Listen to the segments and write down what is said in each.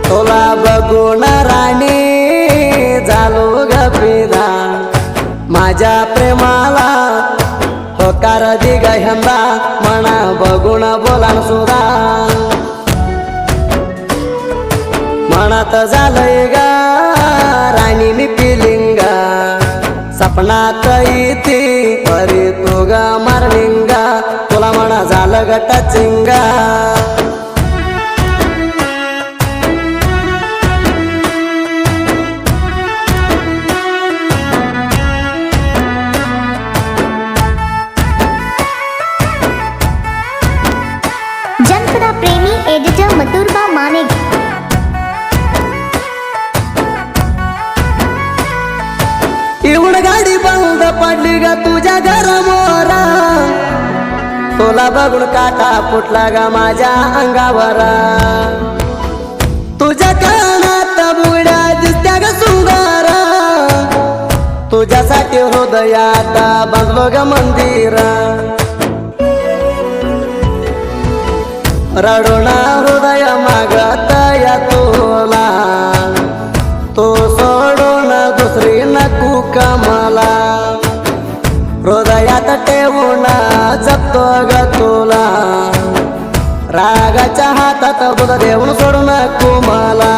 तुला बघून राणी झालो ग फिदा माझ्या प्रेमाला होकार दि ग यंदा मना बघून बोलान सुद्धा मनात झालंय ग राणीनी फिलिंग सपनात येते परी तू ग मार्निंग तुला म्हणा झालं ग टचिंग जनपदा प्रेमी एडिटर मथुरबा मानेक एवढ गाडी बंद पडली ग तुझ्या घरामोर तुला बघून काटा फुटला ग माझ्या अंगावर तुझ्या कानात बुगड्या दिसत्या ग सुंदर तुझ्यासाठी हृदयात बांधलो ग मंदिर रडून हृदय मागत या तुला तो सोडून दुसरी नको कमला हृदयात ठेवून जगतो ग तुला रागाच्या हातात बुध देऊन सोडू नको मला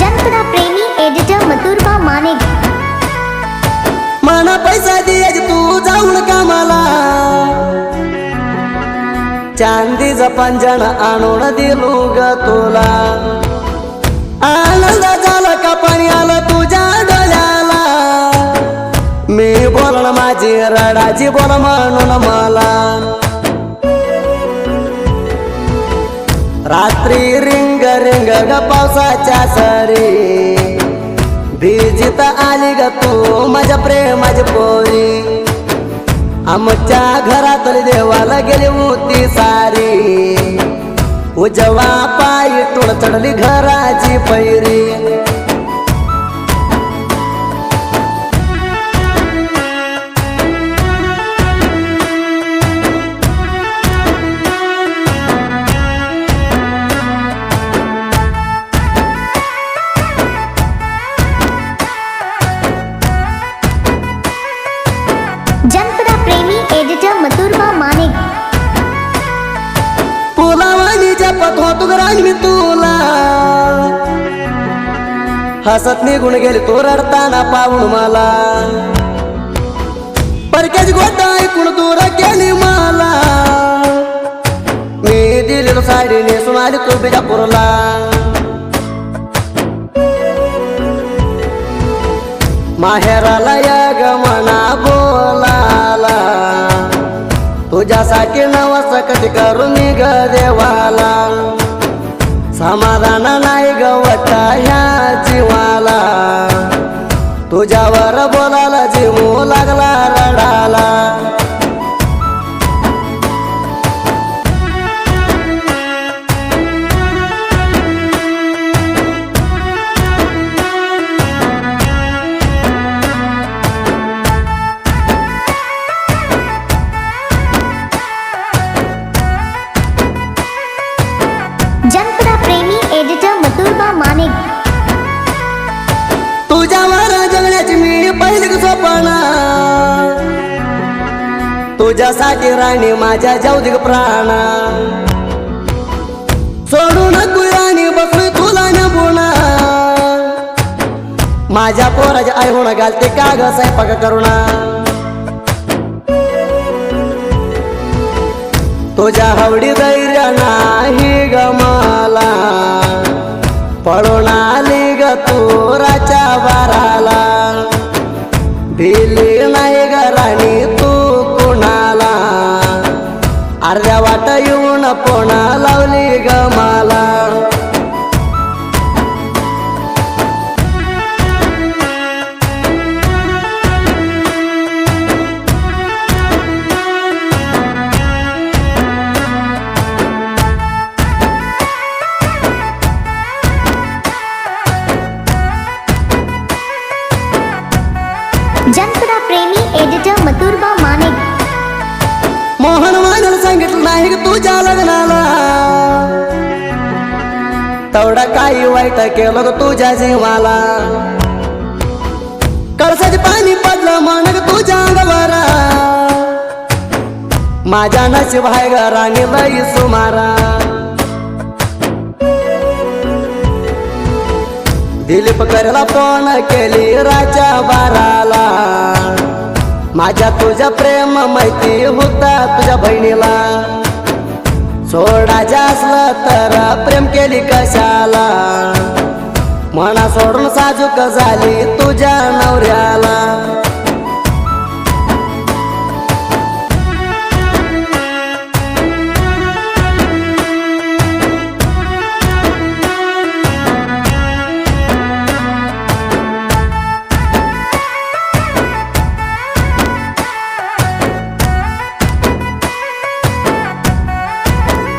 जनपदा प्रेमी एडिटर मथुरबा मानेक मना पैसा दियाच तू जाऊन कामाला चांदीच पंजन आणून दिलू ग तुला आनंद झाला का पाणी आलं तुझ्या डोळ्याला मी बोलण माझी रडाची बोल म्हणून मला रात्री रिंग रिंग ग पावसाच्या सरी भिजित आली ग तू माझ्या प्रेमाची पोरी आमच्या घरातली देवाला गेली होती सारी उजवा पायी टोळ चढली घराची पैरी जनपदा प्रेमी एडिटर मथुरबा मानेक पुलावानी जपत होतो ग राणी मी तुला हसत निघून गेली तू रडताना पाहून मला परक्याची गोष्ट ऐकून दूर केली मला मी दिली साडी नेसून आली तू बिजापूरला माहेराला या ग मना बोलाला तुझ्यासाठी नवस कधी करून ग देवाला समाधान नाही ग वटा ह्या जीवाला तुझ्यावर बोलायला जीव लागला रडाला जनपदा प्रेमी एडिटर मथुरबा मानेक तुझ्यावर जगण्याची मी पहिली स्वप्न तुझ्यासाठी राणी माझ्या जाऊ दे प्राण सोडू नको राणी बसू तुला न बुणा माझ्या पोराच्या आई होणं घालते का ग स्वयंपाक करुणा तुझ्या हवडी धैर्य नाही ग मला पळून आली ग तोराच्या बाराला भिली नाही ग राणी तू कुणाला अर्ध्या वाट येऊन पोणा लावली ग मला नाही ग तुझ्या लग्नाला, तेवढा काही वाईट केलं ग तुझ्या जीवाला. कळसाचे पाणी पडलं म्हण ग तुझ्या अंगावर, माझ्या नशीब आहे ग राणी लई सुमारा. दिलीप करायला फोन केली राजा बाराला, माझ्या तुझ्या प्रेम माहिती होता तुझ्या बहिणीला. सोडायचं असलं तर प्रेम केली कशाला, मना सोडून साजूक झाली तुझ्या नवऱ्याला.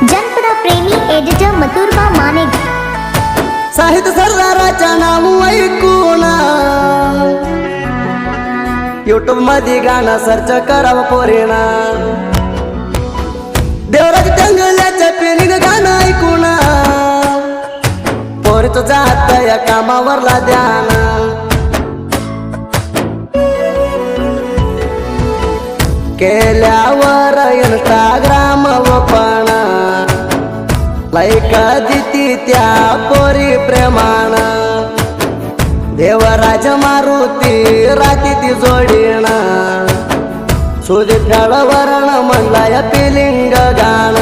जनपदा प्रेमी एडिटर मथुरबा मानेक. साहित्य सरदाराच्या नाव ऐकून युट्यूब मध्ये गाणं सर्च करावं पोरीना. देवराज टंगल्याच्या पेरीग गाणं ऐकून पोरीच जात या कामावरला ध्यान. केल्यावर इंस्टाग्राम ओपन, लाईक दिती त्या पोरी प्रेमान. देवराज मारुती राती ती जोडीन, सुदीप वरण म्हणला या पिलिंग गाणं.